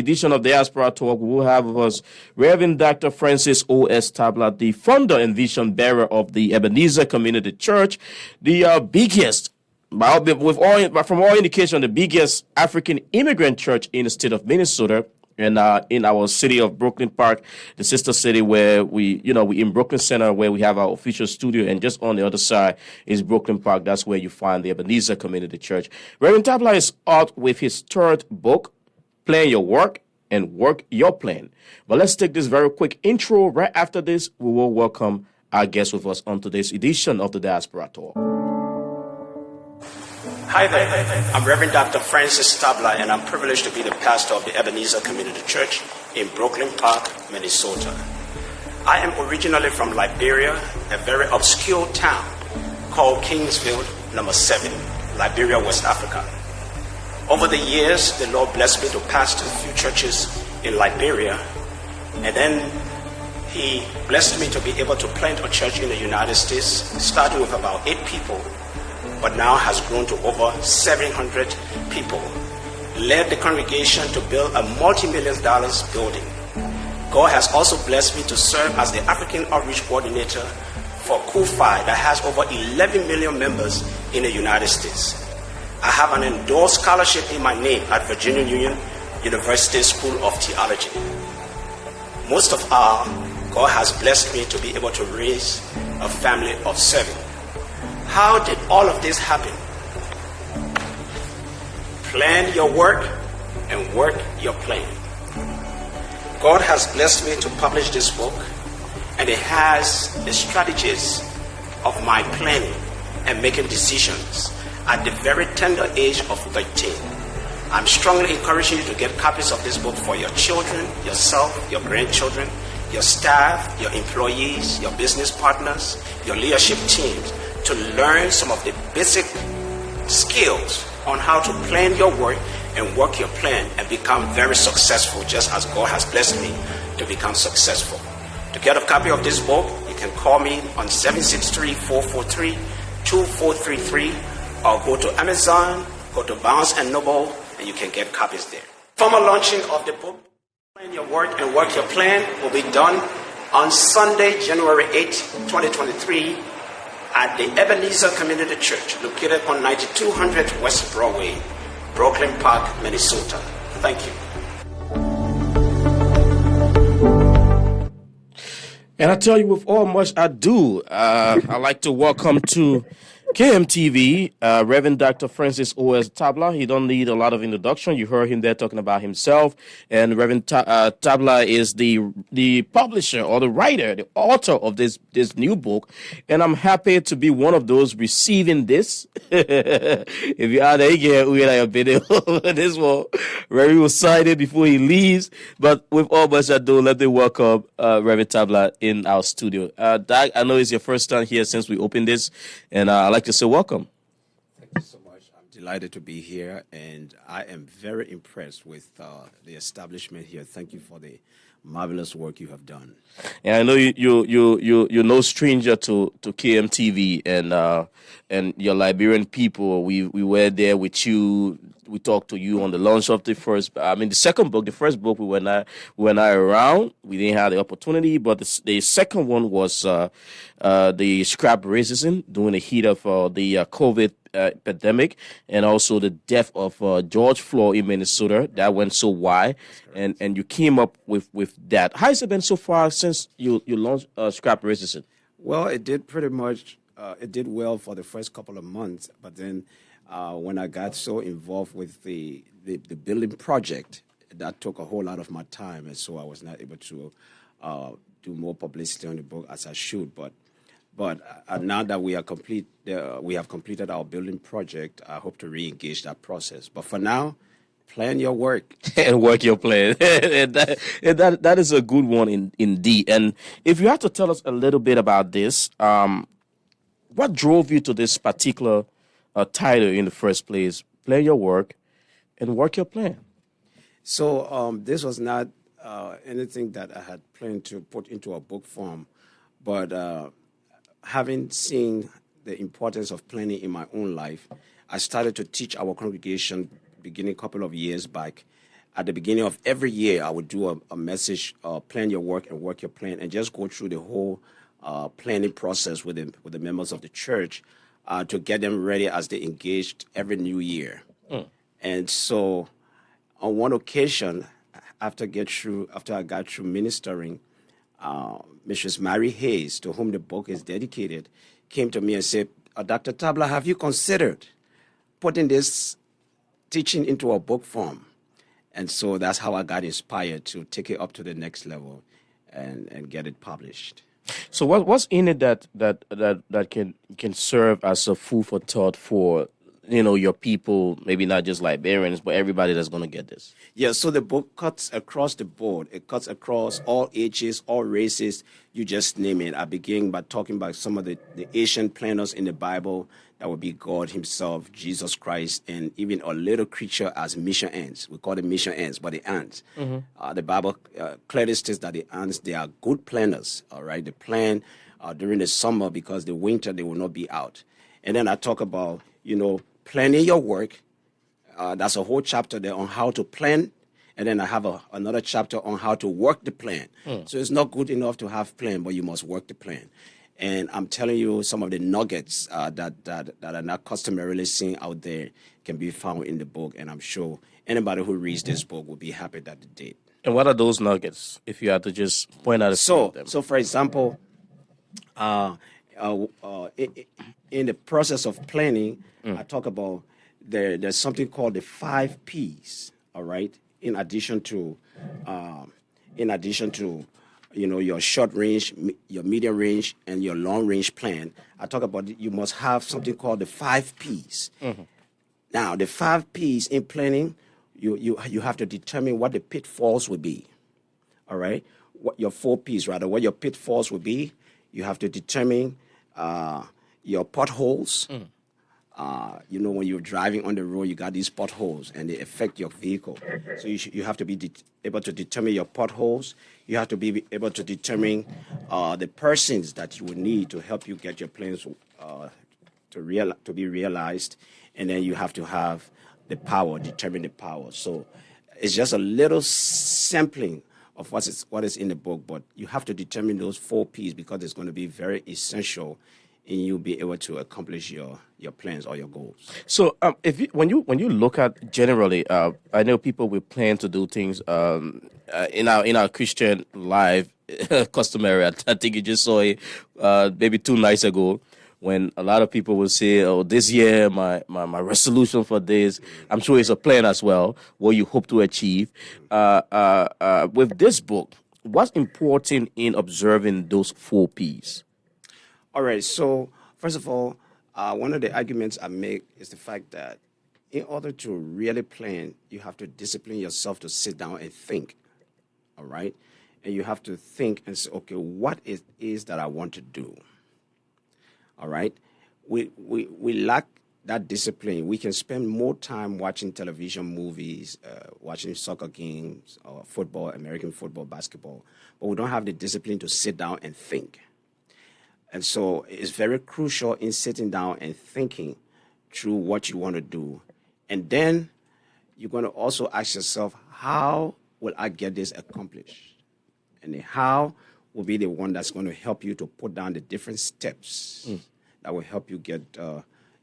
edition of Diaspora Talk, we will have with us Reverend Dr. Francis O.S. Tabla, the founder and vision bearer of the Ebenezer Community Church, the biggest, from all indication, the biggest African immigrant church in the state of Minnesota. And in our city of Brooklyn Park, the sister city where we in Brooklyn Center, where we have our official studio, and just on the other side is Brooklyn Park. That's where you find the Ebenezer Community Church. Reverend Tabla is out with his third book, Plan Your Work and Work Your Plan. But let's take this very quick intro. Right after this, we will welcome our guest with us on today's edition of the Diaspora Talk. Hi there, I'm Reverend Dr. Francis Tabla, and I'm privileged to be the pastor of the Ebenezer Community Church in Brooklyn Park, Minnesota. I am originally from Liberia, a very obscure town called Kingsville, number 7, Liberia, West Africa. Over the years, the Lord blessed me to pastor a few churches in Liberia, and then He blessed me to be able to plant a church in the United States, starting with about 8 people, but now has grown to over 700 people. Led the congregation to build a multi-million dollars building. God has also blessed me to serve as the African Outreach Coordinator for KUFI that has over 11 million members in the United States. I have an endorsed scholarship in my name at Virginia Union University School of Theology. Most of all, God has blessed me to be able to raise a family of 7. How did all of this happen? Plan your work and work your plan. God has blessed me to publish this book, and it has the strategies of my planning and making decisions at the very tender age of 13. I'm strongly encouraging you to get copies of this book for your children, yourself, your grandchildren, your staff, your employees, your business partners, your leadership teams, to learn some of the basic skills on how to plan your work and work your plan and become very successful, just as God has blessed me to become successful. To get a copy of this book, you can call me on 763-443-2433, or go to Amazon, go to Barnes & Noble, and you can get copies there. Formal launching of the book, Plan Your Work and Work Your Plan, will be done on Sunday, January 8, 2023, at the Ebenezer Community Church, located on 9200 West Broadway, Brooklyn Park, Minnesota. Thank you. And I tell you, with all much ado, I'd like to welcome to KMTV, Reverend Dr. Francis O.S. Tabla. He don't need a lot of introduction. You heard him there talking about himself. And Reverend Tabla is the publisher or the writer, the author of this new book. And I'm happy to be one of those receiving this. If you are there, we have a video of this one. Very excited before he leaves. But with all much ado, let me welcome Reverend Tabla in our studio. Doc, I know it's your first time here since we opened this. And I'd like to say welcome. Thank you so much. I'm delighted to be here, and I am very impressed with the establishment here. Thank you for the marvelous work you have done. And I know you're no stranger to KMTV and your Liberian people. We were there with you. We talked to you on the launch of the second book. The first book we were not around. We didn't have the opportunity, but the second one was the scrap racism during the heat of the COVID pandemic, and also the death of George Floyd in Minnesota. That went so wide, and you came up with that. How has it been so far since you launched scrap racism? Well, it did pretty much. It did well for the first couple of months, but then when I got so involved with the building project, that took a whole lot of my time, and so I was not able to do more publicity on the book as I should. But now that we have completed our building project, I hope to re-engage that process. But for now, plan your work and work your plan. and that is a good one indeed. And if you have to tell us a little bit about this, what drove you to this particular title in the first place? Plan your work and work your plan. So this was not anything that I had planned to put into a book form, but having seen the importance of planning in my own life, I started to teach our congregation beginning a couple of years back at the beginning of every year, I would do a message, plan your work and work your plan, and just go through the whole planning process with the members of the church to get them ready as they engaged every new year. And so on one occasion, after I got through ministering, Mrs. Mary Hayes, to whom the book is dedicated, came to me and said, Dr. Tabla, have you considered putting this teaching into a book form? And so that's how I got inspired to take it up to the next level and get it published. So what's in it that can serve as a food for thought for your people, maybe not just Liberians, but everybody that's going to get this? Yeah, so the book cuts across the board. It cuts across all ages, all races, you just name it. I begin by talking about some of the ancient planners in the Bible. That would be God himself, Jesus Christ, and even a little creature as mission ants. We call them mission ants, but the ants. The Bible clearly states that the ants, they are good planners, all right? They plan during the summer because the winter they will not be out. And then I talk about, planning your work. That's a whole chapter there on how to plan. And then I have another chapter on how to work the plan. So it's not good enough to have plan, but you must work the plan. And I'm telling you, some of the nuggets that are not customarily seen out there can be found in the book. And I'm sure anybody who reads this book will be happy that they did. And what are those nuggets, if you had to just point out a few of them? So, for example, in the process of planning, I talk about there's something called the 5 Ps, all right? In addition to your short range, your medium range, and your long range plan, I talk about you must have something called the 5 Ps. Now, the 5 Ps in planning, you have to determine what the pitfalls would be, all right? What your 4 Ps, rather, what your pitfalls would be. You have to determine your potholes. When you're driving on the road, you got these potholes and they affect your vehicle. So you have to be able to determine your potholes. You have to be able to determine the persons that you will need to help you get your plans to be realized. And then you have to have the power, determine the power. So it's just a little sampling of what is in the book, but you have to determine those 4 Ps because it's going to be very essential in you be able to accomplish your plans or your goals. So when you look at generally, I know people will plan to do things in our Christian life, customary. I think you just saw it maybe 2 nights ago, when a lot of people will say, "Oh, this year my resolution for this." I'm sure it's a plan as well, what you hope to achieve. With this book, what's important in observing those 4 Ps? All right. So first of all, one of the arguments I make is the fact that in order to really plan, you have to discipline yourself to sit down and think. All right, and you have to think and say, okay, what it is that I want to do. All right, we lack that discipline. We can spend more time watching television, movies, watching soccer games, or football, American football, basketball, but we don't have the discipline to sit down and think. And so it's very crucial in sitting down and thinking through what you want to do. And then you're going to also ask yourself, how will I get this accomplished? And the how will be the one that's going to help you to put down the different steps that will help you get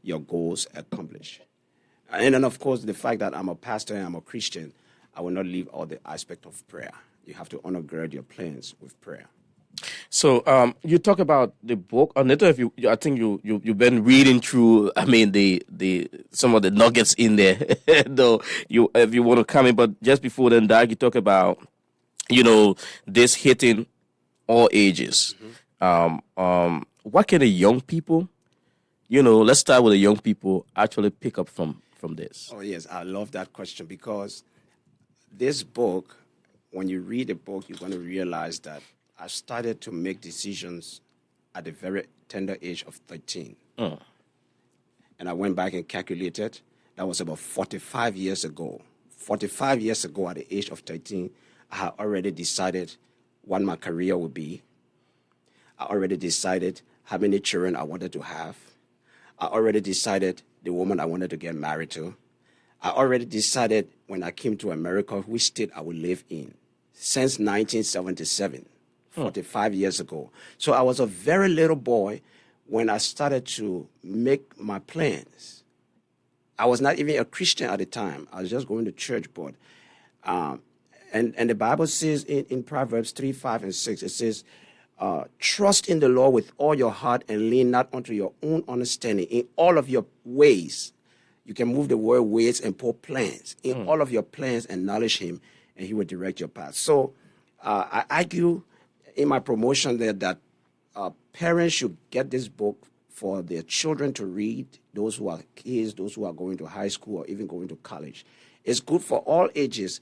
your goals accomplished. And then, of course, the fact that I'm a pastor and I'm a Christian, I will not leave out the aspect of prayer. You have to undergird your plans with prayer. So you talk about the book. Anita, I think you've been reading through. I mean, the some of the nuggets in there. Though if you want to comment, but just before then, Doug, you talk about this hitting all ages. What can the young people, let's start with the young people, actually pick up from this? Oh yes, I love that question because this book, when you read the book, you're going to realize that I started to make decisions at a very tender age of 13. And I went back and calculated. That was about 45 years ago. 45 years ago, at the age of 13, I had already decided what my career would be. I already decided how many children I wanted to have. I already decided the woman I wanted to get married to. I already decided when I came to America, which state I would live in, since 1977, 45 years ago. So I was a very little boy when I started to make my plans. I was not even a Christian at the time. I was just going to church, but and the Bible says in Proverbs 3, 5, and 6, it says, trust in the Lord with all your heart and lean not unto your own understanding. In all of your ways, you can move the word ways and put plans. In all of your plans, acknowledge him, and he will direct your path. So I argue in my promotion there that parents should get this book for their children to read, those who are kids, those who are going to high school or even going to college. It's good for all ages,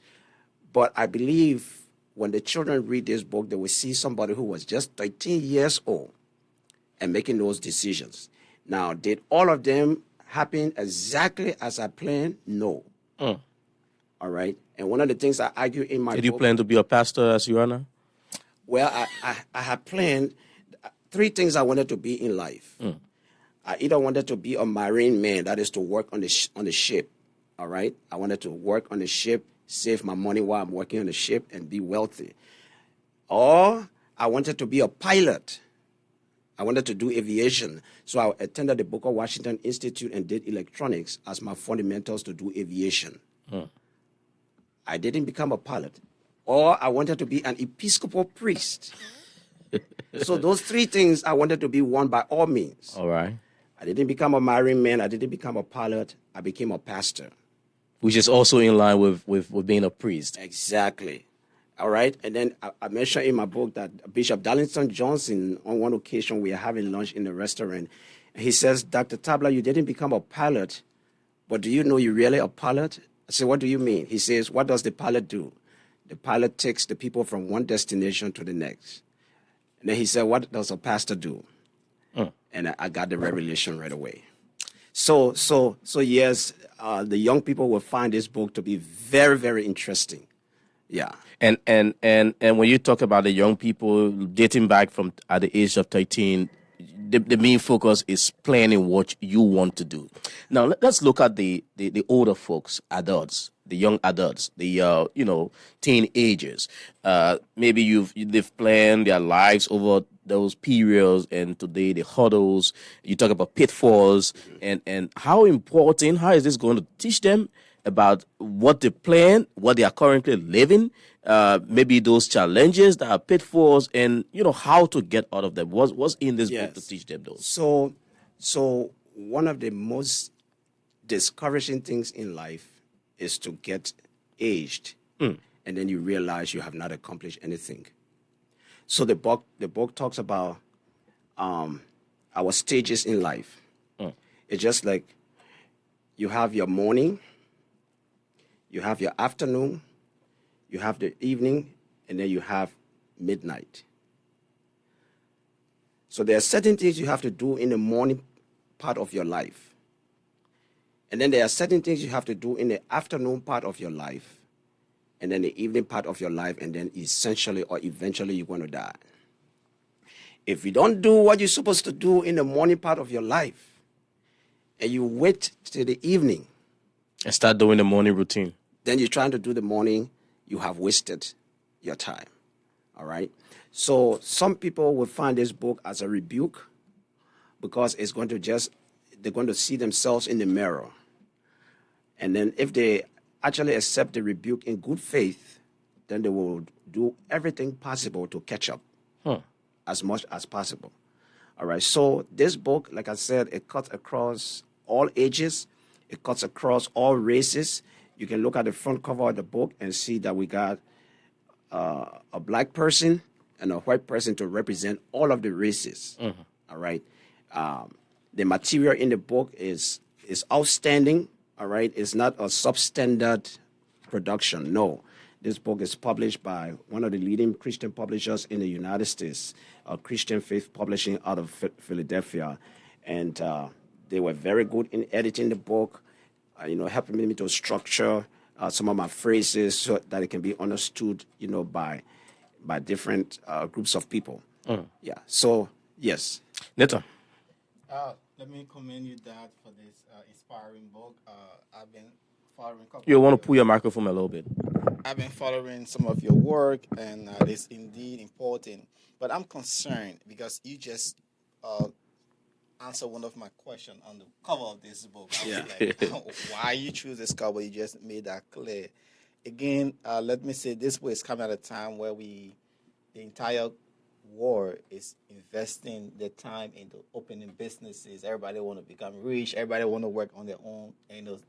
but I believe when the children read this book, they will see somebody who was just 13 years old and making those decisions. Now, did all of them happen exactly as I planned? No. All right. And one of the things I argue in my book... Did you plan to be a pastor as you are now? Well, I had planned 3 things I wanted to be in life. I either wanted to be a marine man, that is to work on the ship. All right. I wanted to work on the ship, save my money while I'm working on the ship, and be wealthy. Or I wanted to be a pilot. I wanted to do aviation. So I attended the Booker Washington Institute and did electronics as my fundamentals to do aviation. I didn't become a pilot. Or I wanted to be an Episcopal priest. So those 3 things I wanted to be one by all means. All right. I didn't become a marine man. I didn't become a pilot. I became a pastor. Which is also in line with being a priest. Exactly. All right. And then I mentioned in my book that Bishop Darlington Johnson, on one occasion, we are having lunch in a restaurant. And he says, Dr. Tabla, you didn't become a pilot, but do you know you're really a pilot? I said, what do you mean? He says, what does the pilot do? The pilot takes the people from one destination to the next. And then he said, what does a pastor do? And I got the revelation right away. So yes, the young people will find this book to be very, very interesting. Yeah. And when you talk about the young people dating back from at the age of 13, the main focus is planning what you want to do. Now let's look at the older folks, adults, the young adults, the teenagers. Maybe they've planned their lives over those periods, and today the hurdles. You talk about pitfalls, and how is this going to teach them about what they plan, what they are currently living, maybe those challenges that are pitfalls, and how to get out of them. What's in this book to teach them those? So one of the most discouraging things in life is to get aged, and then you realize you have not accomplished anything. So the book talks about our stages in life. It's just like you have your morning, you have your afternoon, you have the evening, and then you have midnight. So there are certain things you have to do in the morning part of your life. And then there are certain things you have to do in the afternoon part of your life, and then the evening part of your life, and then essentially or eventually you're going to die. If you don't do what you're supposed to do in the morning part of your life, and you wait till the evening, and start doing the morning routine, then you're trying to do the morning, you have wasted your time. All right? So some people will find this book as a rebuke because it's going to they're going to see themselves in the mirror. And then if they actually accept the rebuke in good faith, then they will do everything possible to catch up as much as possible. All right. So this book, like I said, it cuts across all ages. It cuts across all races. You can look at the front cover of the book and see that we got a black person and a white person to represent all of the races. All right. The material in the book is outstanding. All right. It's not a substandard production. No. This book is published by one of the leading Christian publishers in the United States, Christian Faith Publishing out of Philadelphia. And they were very good in editing the book, helping me to structure some of my phrases so that it can be understood, by different groups of people. Yeah. So, yes. Neta. Let me commend you, Dad, for this inspiring book. I've been following. You want to pull your microphone a little bit. I've been following some of your work, and it's indeed important. But I'm concerned because you just answered one of my questions on the cover of this book. I was like, why you choose this cover? You just made that clear. Again, let me say this way is coming at a time where the entire world is investing their time into opening businesses. Everybody want to become rich. Everybody want to work on their own,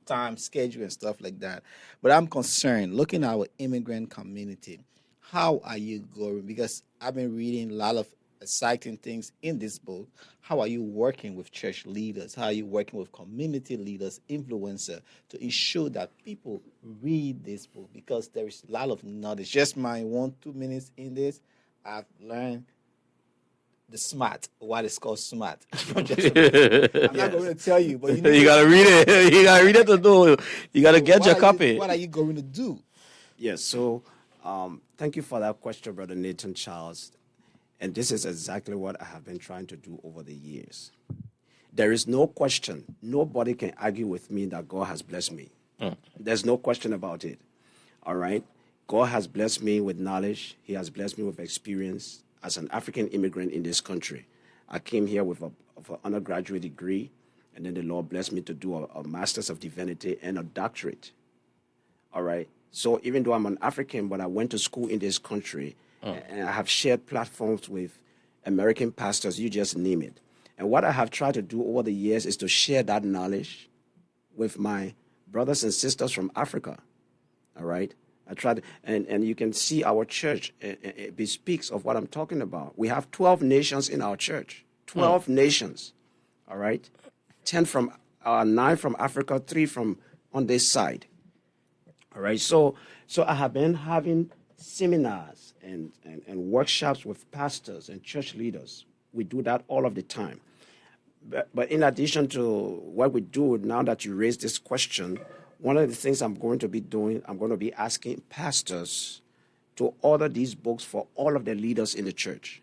time schedule and stuff like that. But I'm concerned looking at our immigrant community. How are you going? Because I've been reading a lot of exciting things in this book. How are you working with church leaders? How are you working with community leaders, influencers, to ensure that people read this book? Because there is a lot of knowledge. Just my 1-2 minutes in this, I've learned the smart, what is called smart. I'm not going to tell you, but you gotta read it. You gotta read it to know. You gotta get your copy. What are you going to do? Yes, so thank you for that question, Brother Nathan Charles. And this is exactly what I have been trying to do over the years. There is no question. Nobody can argue with me that God has blessed me. There's no question about it. All right? God has blessed me with knowledge. He has blessed me with experience as an African immigrant in this country. I came here with an undergraduate degree, and then the Lord blessed me to do a Master's of Divinity and a doctorate. All right? So even though I'm an African, but I went to school in this country, and I have shared platforms with American pastors, you just name it. And what I have tried to do over the years is to share that knowledge with my brothers and sisters from Africa. All right? I tried, and you can see our church. It bespeaks of what I'm talking about. We have 12 nations in our church. 12 nations. All right? 9 from Africa, 3 from on this side. All right? So I have been having seminars and workshops with pastors and church leaders. We do that all of the time. But in addition to what we do, now that you raised this question, one of the things I'm going to be doing, I'm going to be asking pastors to order these books for all of the leaders in the church.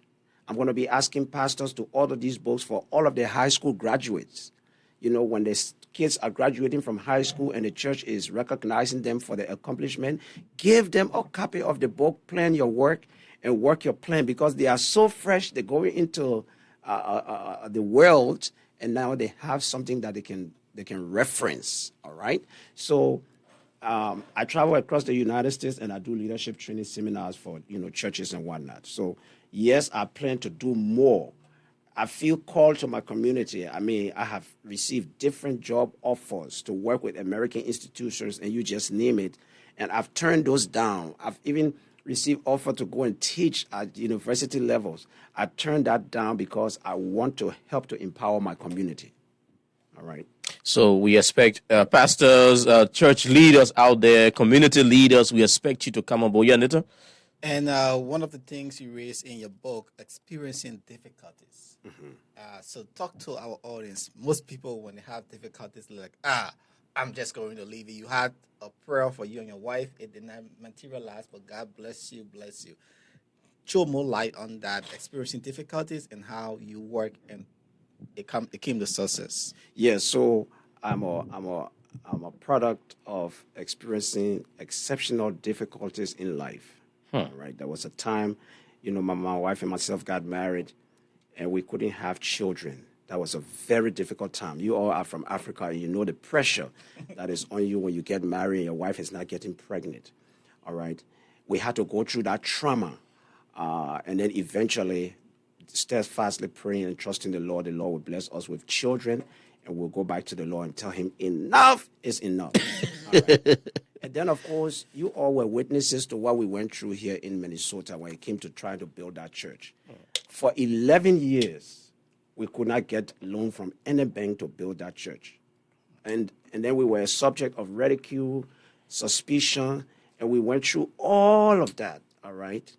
I'm going to be asking pastors to order these books for all of the high school graduates. You know, when the kids are graduating from high school and the church is recognizing them for their accomplishment, give them a copy of the book, Plan Your Work, and Work Your Plan, because they are so fresh. They're going into the world, and now they have something that they can reference. All right. So I travel across the United States, and I do leadership training seminars for churches and whatnot. So yes, I plan to do more. I feel called to my community. I mean, I have received different job offers to work with American institutions, and you just name it, and I've turned those down. I've even received offer to go and teach at university levels. I turned that down because I want to help to empower my community. All right. So we expect pastors, church leaders out there, community leaders, we expect you to come on board. Yeah, Nita? And one of the things you raised in your book, experiencing difficulties. So talk to our audience. Most people, when they have difficulties, they're like, I'm just going to leave it. You had a prayer for you and your wife. It did not materialize, but God bless you, bless you. Show more light on that, experiencing difficulties and how you work and it came to success. Yeah, so I'm a product of experiencing exceptional difficulties in life. Right, there was a time, my wife and myself got married, and we couldn't have children. That was a very difficult time. You all are from Africa, and you know the pressure that is on you when you get married and your wife is not getting pregnant. All right, we had to go through that trauma, and then eventually, steadfastly praying and trusting the Lord would bless us with children, and we'll go back to the Lord and tell him enough is enough. All right. And then, of course, you all were witnesses to what we went through here in Minnesota when it came to trying to build that church. For 11 years, we could not get a loan from any bank to build that church. And then we were a subject of ridicule, suspicion, and we went through all of that, all right?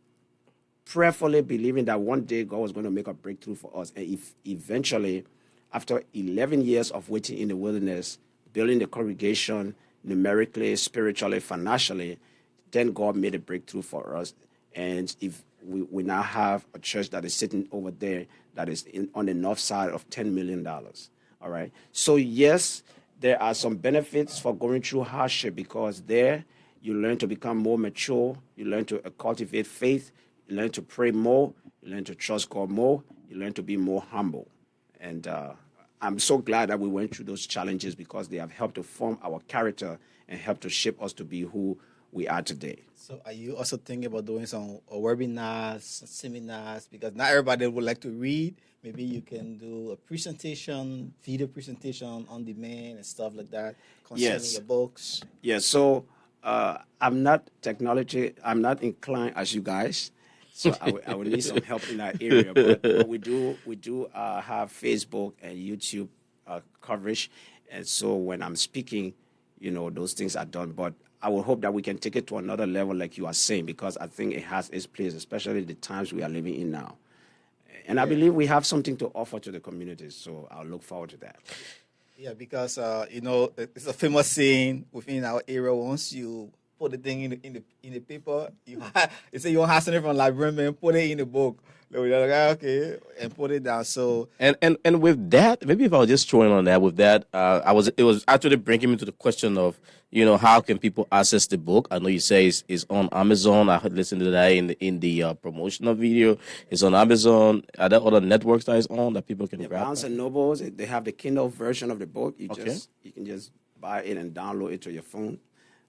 Prayerfully believing that one day God was going to make a breakthrough for us. And if eventually, after 11 years of waiting in the wilderness, building the congregation, numerically, spiritually, financially, then God made a breakthrough for us. And if we now have a church that is sitting over there that is on the north side of $10 million. All right. So yes, there are some benefits for going through hardship, because there you learn to become more mature, you learn to cultivate faith, you learn to pray more, you learn to trust God more, you learn to be more humble. And I'm so glad that we went through those challenges, because they have helped to form our character and helped to shape us to be who we are today. So are you also thinking about doing some webinars, seminars? Because not everybody would like to read. Maybe you can do a presentation, video presentation on demand and stuff like that concerning your books. Yes, so I'm not inclined as you guys. So I would need some help in that area. But we do have Facebook and YouTube coverage. And so when I'm speaking, those things are done. But I would hope that we can take it to another level, like you are saying, because I think it has its place, especially the times we are living in now. And I believe we have something to offer to the community, so I'll look forward to that. Yeah, because it's a famous saying within our area. Once you put the thing in the paper, they say you don't have something from librarian, put it in the book. They're like, okay, and put it down. So and with that, maybe if I was just throwing on that, with that, it was actually bringing me to the question of, how can people access the book? I know you say it's on Amazon. I heard listened to that in the promotional video. It's on Amazon. Are there other networks that is on that people can grab? Barnes and Nobles, they have the Kindle version of the book. You can just buy it and download it to your phone.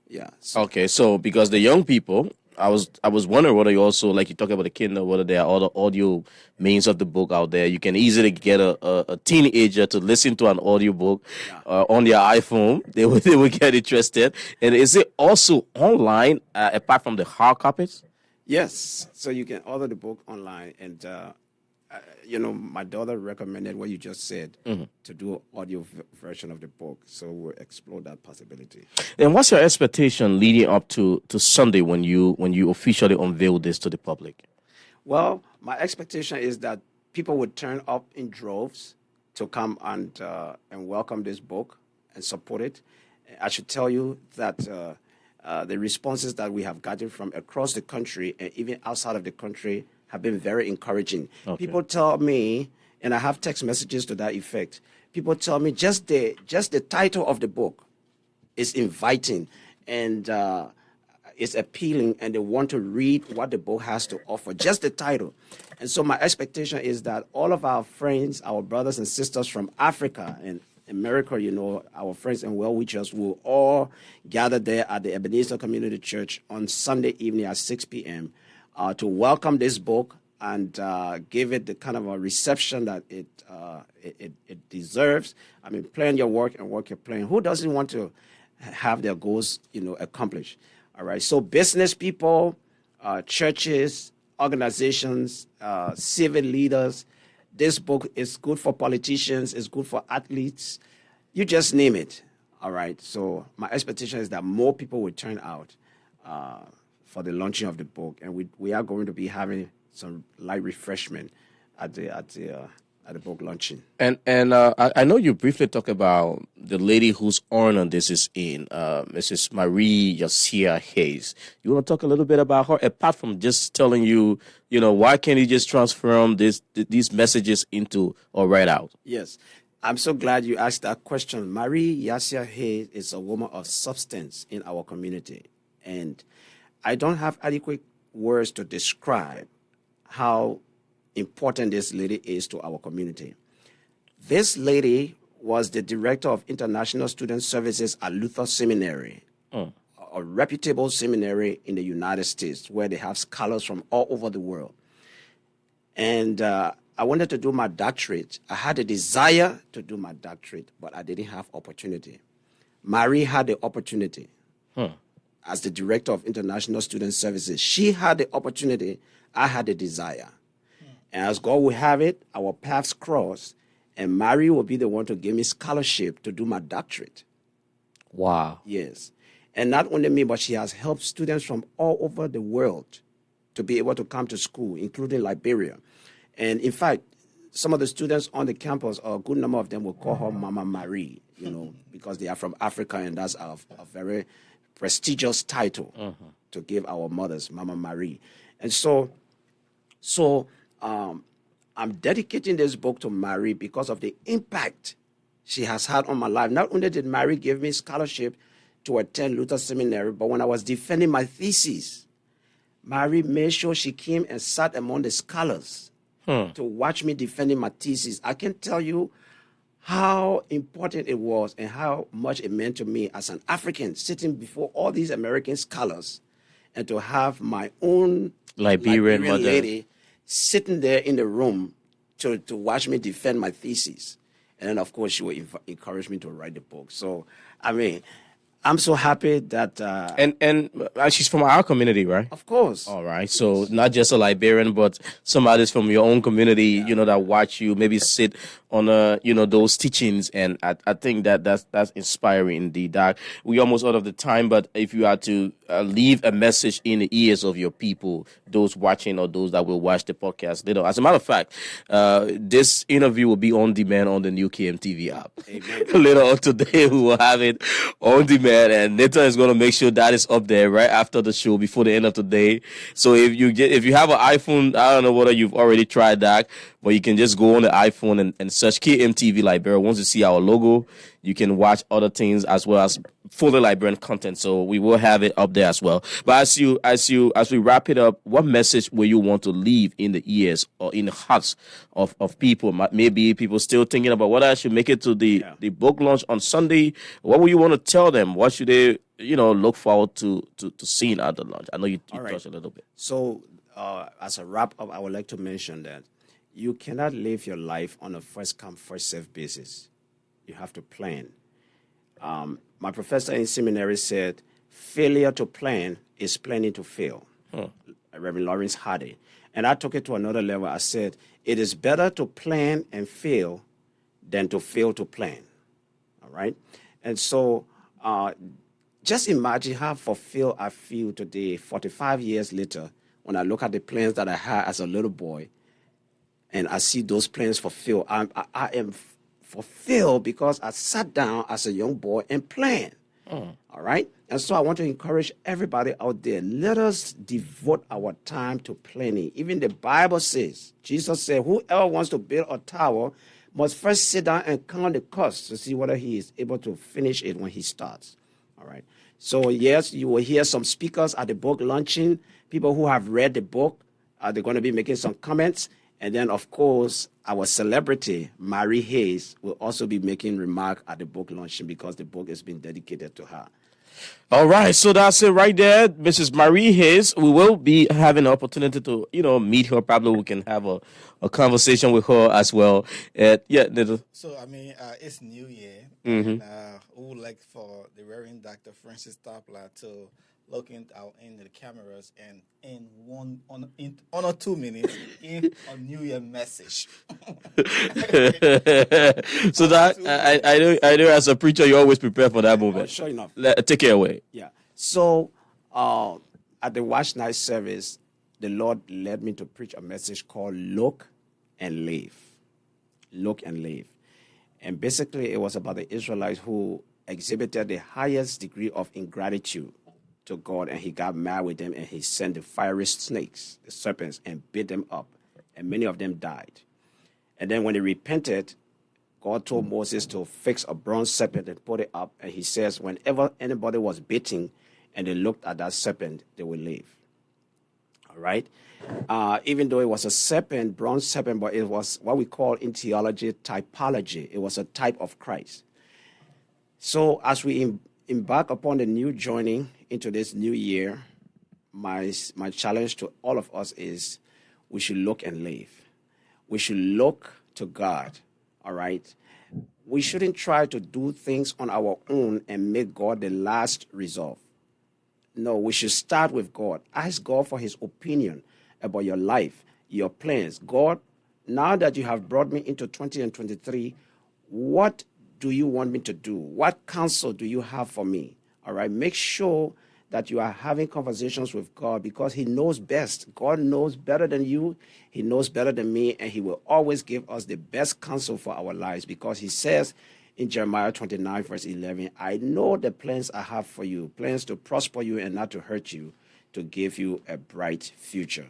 Yeah. Okay, so because the young people, I was wondering whether you also, like you talk about the Kindle, whether there are other audio means of the book out there. You can easily get a teenager to listen to an audiobook on their iPhone. They will get interested. And is it also online apart from the hard copies? Yes. So you can order the book online, and my daughter recommended what you just said, to do audio version of the book. So we'll explore that possibility. And what's your expectation leading up to Sunday when you officially unveil this to the public? Well, my expectation is that people would turn up in droves to come and welcome this book and support it. I should tell you that the responses that we have gotten from across the country and even outside of the country have been very encouraging. Okay. People tell me, and I have text messages to that effect, people tell me just the title of the book is inviting and it's appealing, and they want to read what the book has to offer, just the title. And so my expectation is that all of our friends, our brothers and sisters from Africa and America, our friends and well-wishers will all gather there at the Ebenezer Community Church on Sunday evening at 6 p.m. To welcome this book and give it the kind of a reception that it deserves. I mean, plan your work and work your plan. Who doesn't want to have their goals, accomplished? All right. So business people, churches, organizations, civil leaders. This book is good for politicians. It's good for athletes. You just name it. All right. So my expectation is that more people will turn out for the launching of the book, and we are going to be having some light refreshment at the book launching. And I know you briefly talked about the lady whose honor this is in, Mrs. Marie Yasia Hayes. You want to talk a little bit about her, apart from just telling you, why can't you just transform these messages into or write out? Yes. I'm so glad you asked that question. Marie Yasia Hayes is a woman of substance in our community, and I don't have adequate words to describe how important this lady is to our community. This lady was the director of International Student Services at Luther Seminary, a reputable seminary in the United States where they have scholars from all over the world. And I wanted to do my doctorate. I had a desire to do my doctorate, but I didn't have opportunity. Marie had the opportunity. As the director of International Student Services. She had the opportunity, I had the desire. And as God will have it, our paths crossed, and Marie will be the one to give me scholarship to do my doctorate. Wow. Yes. And not only me, but she has helped students from all over the world to be able to come to school, including Liberia. And in fact, some of the students on the campus, a good number of them will call her Mama Marie, because they are from Africa, and that's a very prestigious title to give our mothers, Mama Marie. And so I'm dedicating this book to Marie because of the impact she has had on my life. Not only did Mary give me scholarship to attend Luther Seminary, but when I was defending my thesis, Mary made sure she came and sat among the scholars to watch me defending my thesis. I can tell you how important it was and how much it meant to me as an African sitting before all these American scholars and to have my own Liberian mother lady sitting there in the room to watch me defend my thesis. And then, of course, she would encourage me to write the book. So, I mean, I'm so happy that... and she's from our community, right? Of course. All right. So not just a Liberian, but somebody's from your own community, that watch you, maybe sit on, those teachings. And I think that's inspiring indeed. Doc, we almost out of the time, but if you had to leave a message in the ears of your people, those watching or those that will watch the podcast later. As a matter of fact, this interview will be on demand on the new KMTV app. Later on today, we will have it on demand. And Nathan is going to make sure that is up there right after the show, before the end of the day. So if you have an iPhone, I don't know whether you've already tried that, but you can just go on the iPhone and search KMTV Liberia. Once you see our logo, you can watch other things as well as fully Liberian content. So we will have it up there as well. But as we wrap it up, what message will you want to leave in the ears or in the hearts of people? Maybe people still thinking about whether I should make it to the book launch on Sunday. What will you want to tell them? What should they, look forward to seeing at the launch? I know you touched a little bit. So as a wrap up, I would like to mention that you cannot live your life on a first come, first served basis. You have to plan. My professor in seminary said, failure to plan is planning to fail. Reverend Lawrence Hardy. And I took it to another level. I said, it is better to plan and fail than to fail to plan. All right? And so just imagine how fulfilled I feel today, 45 years later, when I look at the plans that I had as a little boy and I see those plans fulfilled. I am fulfilled because I sat down as a young boy and planned. All right? And so I want to encourage everybody out there, let us devote our time to planning. Even the Bible says, Jesus said, whoever wants to build a tower must first sit down and count the cost to see whether he is able to finish it when he starts. All right? So, yes, you will hear some speakers at the book launching, people who have read the book. They're going to be making some comments. And then, of course, our celebrity, Marie Hayes, will also be making remarks at the book launching because the book has been dedicated to her. All right, so that's it right there, Mrs. Marie Hayes. We will be having an opportunity to, meet her. Probably we can have a conversation with her as well. So, it's New Year. And we would like for the Reverend Dr. Francis Tabla to look in the cameras and in 1 or 2 minutes give a New Year message. So that I know as a preacher you always prepare for that moment. Sure enough. Take it away. Yeah. So at the Watch Night service, the Lord led me to preach a message called Look and Live. Look and Live. And basically it was about the Israelites who exhibited the highest degree of ingratitude to God, and he got mad with them, and he sent the fiery snakes, the serpents, and beat them up, and many of them died. And then when they repented, God told Moses to fix a bronze serpent and put it up, and he says whenever anybody was beating and they looked at that serpent, they would live. All right? Even though it was a serpent, bronze serpent, but it was what we call in theology typology. It was a type of Christ. So as we embark upon the new journey into this new year, my challenge to all of us is we should look and live. We should look to God, all right? We shouldn't try to do things on our own and make God the last result. No, we should start with God. Ask God for his opinion about your life, your plans. God, now that you have brought me into 2023, what do you want me to do? What counsel do you have for me? All right, make sure that you are having conversations with God because he knows best. God knows better than you. He knows better than me, and he will always give us the best counsel for our lives because he says in Jeremiah 29, verse 11, I know the plans I have for you, plans to prosper you and not to hurt you, to give you a bright future.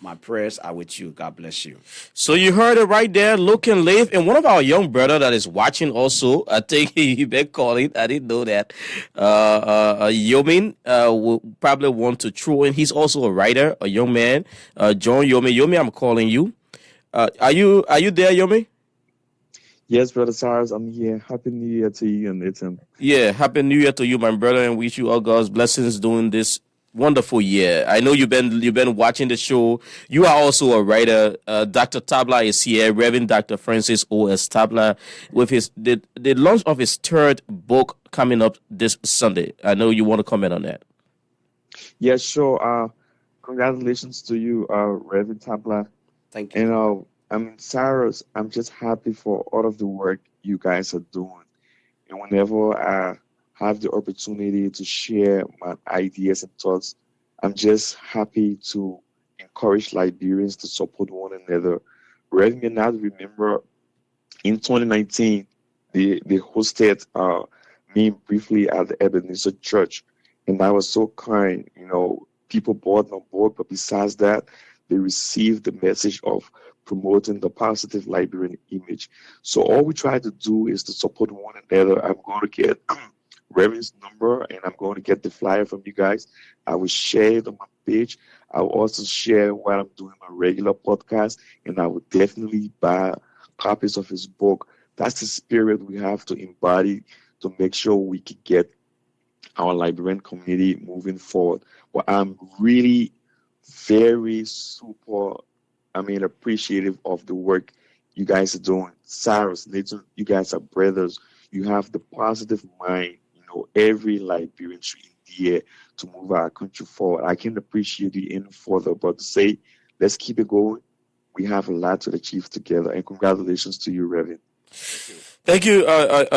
my prayers are with you. God bless you. So you heard it right there, Look and Live. And one of our young brother that is watching also, I think he been calling. I didn't know that. Yomin will probably want to throw in. He's also a writer, a young man. John Yomi. Yomi, I'm calling you. Are you there, Yomi? Yes, Brother Cyrus, I'm here. Happy New Year to you and Ethan. Yeah, happy New Year to you, my brother, and wish you all God's blessings during this wonderful year. I know you've been watching the show. You are also a writer. Dr. Tabla is here, Reverend Dr. Francis O.S. Tabla, with the launch of his third book coming up this Sunday. I know you want to comment on that. Yes, sure. Congratulations to you, Reverend Tabla. Thank you. And Cyrus, I'm just happy for all of the work you guys are doing. And whenever I have the opportunity to share my ideas and thoughts, I'm just happy to encourage Liberians to support one another. Reverend may not remember in 2019, they hosted me briefly at the Ebenezer Church, and that was so kind. People bought on board, but besides that, they received the message of promoting the positive Liberian image. So all we try to do is to support one another. I'm going to get Reverend's number, and I'm going to get the flyer from you guys. I will share it on my page. I will also share what I'm doing on my regular podcast, and I will definitely buy copies of his book. That's the spirit we have to embody to make sure we can get our Liberian community moving forward. Well, I'm really very appreciative of the work you guys are doing. Cyrus, Nathan, you guys are brothers. You have the positive mind. Every Liberian should endear to move our country forward. I can't appreciate you any further, but to say, let's keep it going. We have a lot to achieve together, and congratulations to you, Reverend. Thank you,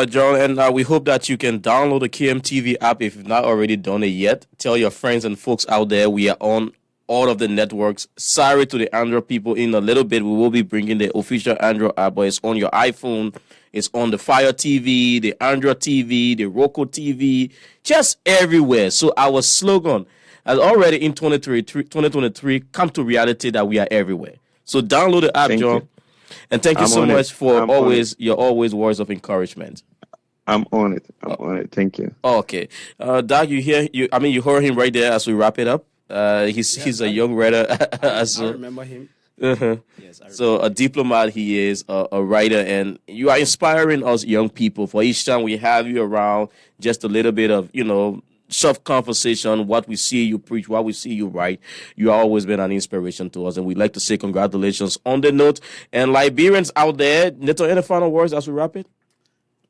John, and we hope that you can download the KMTV app if you've not already done it yet. Tell your friends and folks out there we are on all of the networks. Sorry to the Android people. In a little bit, we will be bringing the official Android app, but it's on your iPhone. It's on the Fire TV, the Android TV, the Roku TV, just everywhere. So our slogan has already in 2023 come to reality that we are everywhere. So download the app, Thank John. you. And thank you so much for your always words of encouragement. I'm on it. I'm on it. Thank you. Okay. Doug, you heard him right there as we wrap it up. He's a young writer. I remember him. Uh-huh. Yes, So a diplomat he is, a writer, and you are inspiring us young people. For each time we have you around, just a little bit of, soft conversation, what we see you preach, what we see you write. You have always been an inspiration to us, and we'd like to say congratulations on the note. And Liberians out there, Neto, any final words as we wrap it?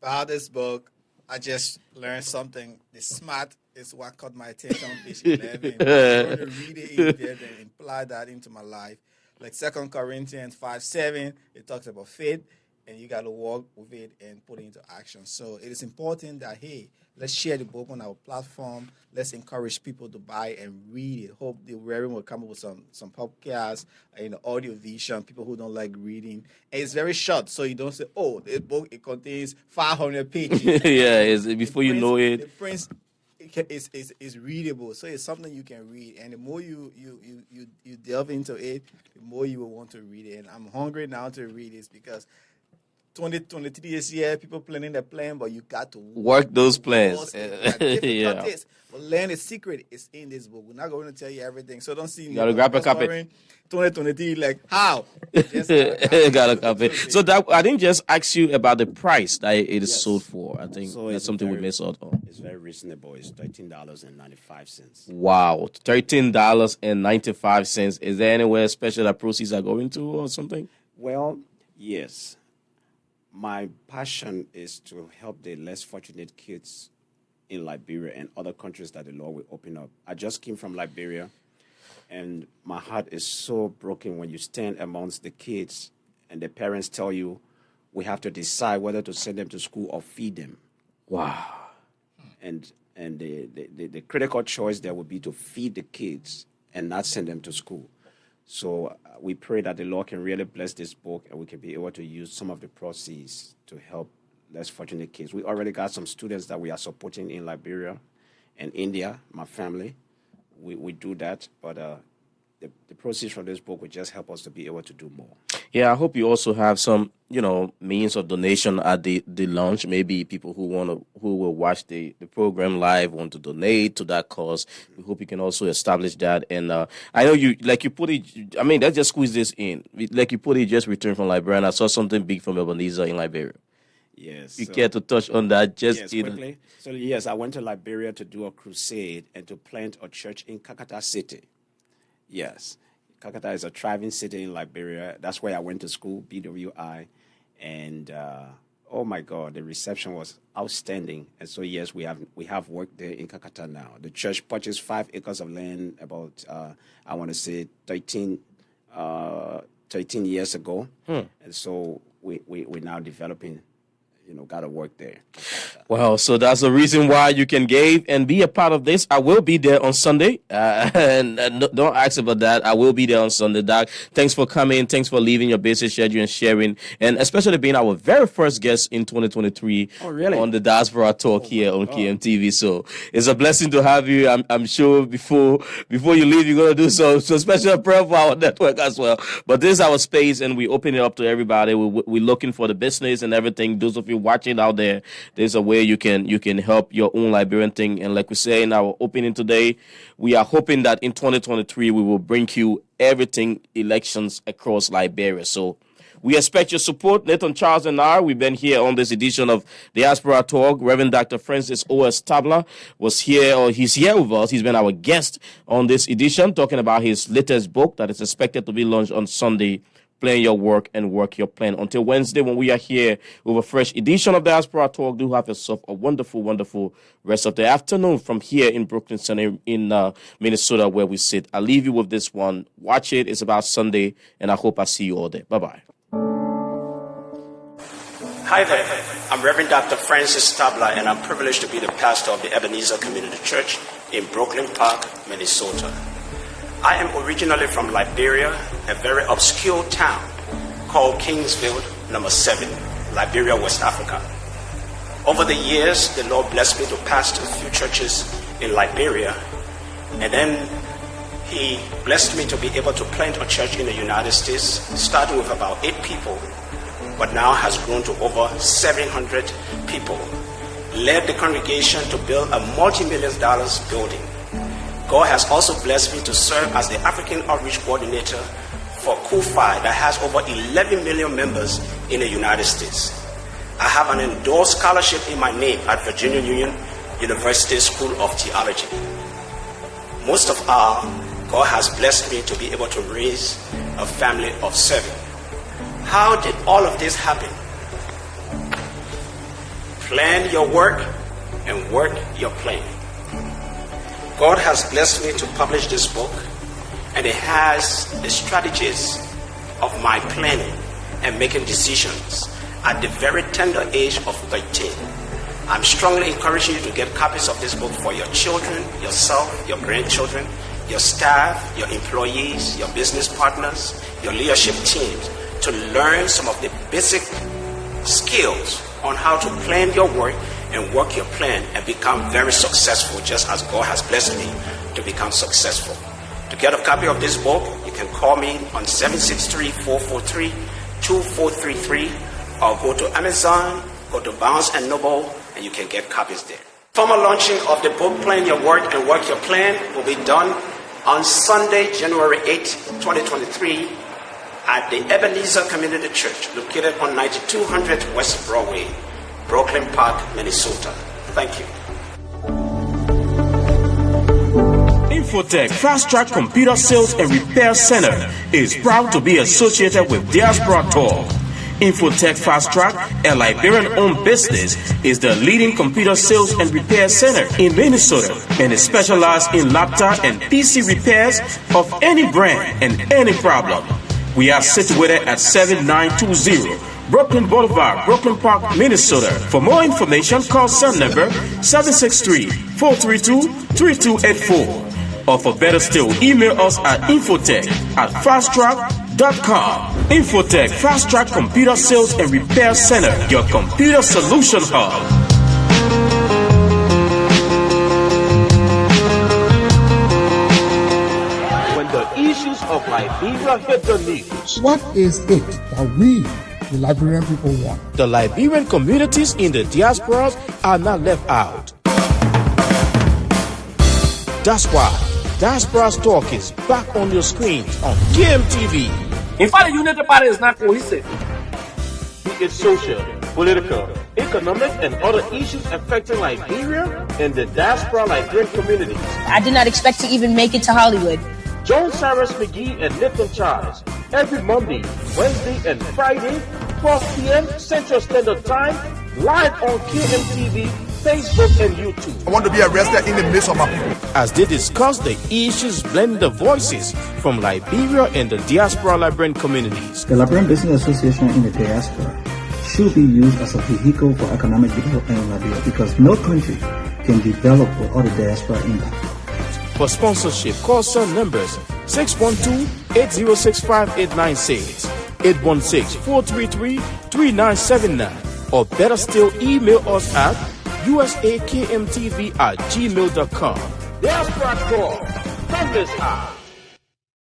About this book, I just learned something. The smart is what caught my attention on page 11. I'm going to read it in there and apply that into my life. Like 2 Corinthians 5:7, it talks about faith, and you got to walk with it and put it into action. So it is important that, hey, let's share the book on our platform. Let's encourage people to buy and read it. Hope the Reverend will come up with some podcasts, audio vision, people who don't like reading. And it's very short, so you don't say, oh, this book, it contains 500 pages. Yeah, before you know it. The prince is readable, so it's something you can read. And the more you delve into it, the more you will want to read it. And I'm hungry now to read this because 2023 is here. People planning their plan, but you got to work those plans. Yeah. But learn the secret is in this book. We're not going to tell you everything, so don't see me. You gotta grab a copy. 2023, like how? Just got a copy. So that I didn't just ask you about the price that it is sold for. I think that's something we missed out on. It's very reasonable. It's $13.95. Wow, $13.95. Is there anywhere special that proceeds are going to or something? Well, yes. My passion is to help the less fortunate kids in Liberia and other countries that the Lord will open up. I just came from Liberia, and my heart is so broken when you stand amongst the kids and the parents tell you, we have to decide whether to send them to school or feed them. Wow. And the critical choice there would be to feed the kids and not send them to school. So we pray that the Lord can really bless this book and we can be able to use some of the proceeds to help less fortunate kids. We already got some students that we are supporting in Liberia and India, my family. We do that, but the proceeds from this book will just help us to be able to do more. Yeah, I hope you also have some, means of donation at the launch. Maybe people who will watch the program live want to donate to that cause. We hope you can also establish that. And I know you put it. I mean, let's just squeeze this in. Like you put it, just returned from Liberia, and I saw something big from Ebenezer in Liberia. Yes. You care to touch on that? Yes, quickly. So yes, I went to Liberia to do a crusade and to plant a church in Kakata City. Yes. Kakata is a thriving city in Liberia. That's where I went to school, BWI. And oh my God, the reception was outstanding. And so yes, we have work there in Kakata now. The church purchased 5 acres of land about 13 years ago. And so we're now developing. Got to work there. Well, so that's the reason why you can give and be a part of this. I will be there on Sunday. And don't ask about that. I will be there on Sunday, Doc. Thanks for coming. Thanks for leaving your busy schedule and sharing. And especially being our very first guest in 2023 on the Diaspora Talk here on KMTV. So it's a blessing to have you. I'm sure before you leave, you're going to do some special prayer for our network as well. But this is our space, and we open it up to everybody. We're looking for the business and everything. Those of you watching out there, there's a way you can help your own Liberian thing. And like we say in our opening today, we are hoping that in 2023 we will bring you everything elections across Liberia. So we expect your support. Nathan Charles and I, we've been here on this edition of Diaspora Talk. Reverend Dr. Francis O.S. Tabla he's here with us. He's been our guest on this edition, talking about his latest book that is expected to be launched on Sunday, Plan Your Work and Work Your Plan. Until Wednesday, when we are here with a fresh edition of Diaspora Talk, do have yourself a wonderful, wonderful rest of the afternoon from here in Brooklyn Center in Minnesota, where we sit. I'll leave you with this one. Watch it. It's about Sunday, and I hope I see you all there. Bye-bye. Hi there. I'm Reverend Dr. Francis Tabla, and I'm privileged to be the pastor of the Ebenezer Community Church in Brooklyn Park, Minnesota. I am originally from Liberia, a very obscure town called Kingsville, number 7, Liberia, West Africa. Over the years, the Lord blessed me to pastor a few churches in Liberia, and then He blessed me to be able to plant a church in the United States, starting with about 8 people, but now has grown to over 700 people. Led the congregation to build a multi-million dollars building. God has also blessed me to serve as the African Outreach Coordinator for KUFI that has over 11 million members in the United States. I have an endorsed scholarship in my name at Virginia Union University School of Theology. Most of all, God has blessed me to be able to raise a family of 7. How did all of this happen? Plan your work and work your plan. God has blessed me to publish this book, and it has the strategies of my planning and making decisions at the very tender age of 13. I'm strongly encouraging you to get copies of this book for your children, yourself, your grandchildren, your staff, your employees, your business partners, your leadership teams, to learn some of the basic skills on how to plan your work and work your plan and become very successful, just as God has blessed me to become successful. To get a copy of this book, you can call me on 763-443-2433, or go to Amazon, go to Barnes & Noble, and you can get copies there. Formal launching of the book, Plan Your Work and Work Your Plan, will be done on Sunday, January 8, 2023, at the Ebenezer Community Church, located on 9200 West Broadway, Brooklyn Park, Minnesota. Thank you. Infotech Fast Track Computer Sales and Repair Center is proud to be associated with Diaspora Talk. Infotech Fast Track, a Liberian-owned business, is the leading computer sales and repair center in Minnesota, and is specialized in laptop and PC repairs of any brand and any problem. We are situated at 7920 Brooklyn Boulevard, Brooklyn Park, Minnesota. For more information, call cell number 763-432-3284. Or for better still, email us at infotech@fasttrack.com. Infotech Fast Track Computer Sales and Repair Center, your computer solution hub. When the issue issues of Liberia hit the news. What is it that we, the Liberian people, want? The Liberian communities in the diasporas are not left out. That's why Diaspora's Talk is back on your screens on KMTV. In fact, the Unity Party is not cohesive. Be it social, political, economic, and other issues affecting Liberia and the diaspora Liberian communities. I did not expect to even make it to Hollywood. Join Cyrus McGee and Nathan Charles every Monday, Wednesday, and Friday, 12 p.m. Central Standard Time, live on KMTV, Facebook, and YouTube. I want to be arrested in the midst of my people. As they discuss the issues, blending the voices from Liberia and the diaspora Liberian communities. The Liberian Business Association in the diaspora should be used as a vehicle for economic development in Liberia because no country can develop without a diaspora impact. For sponsorship, call cell numbers 612-806-5896, 816-433-3979, or better still, email us at usakmtv@gmail.com. Diaspora Talk, from this house.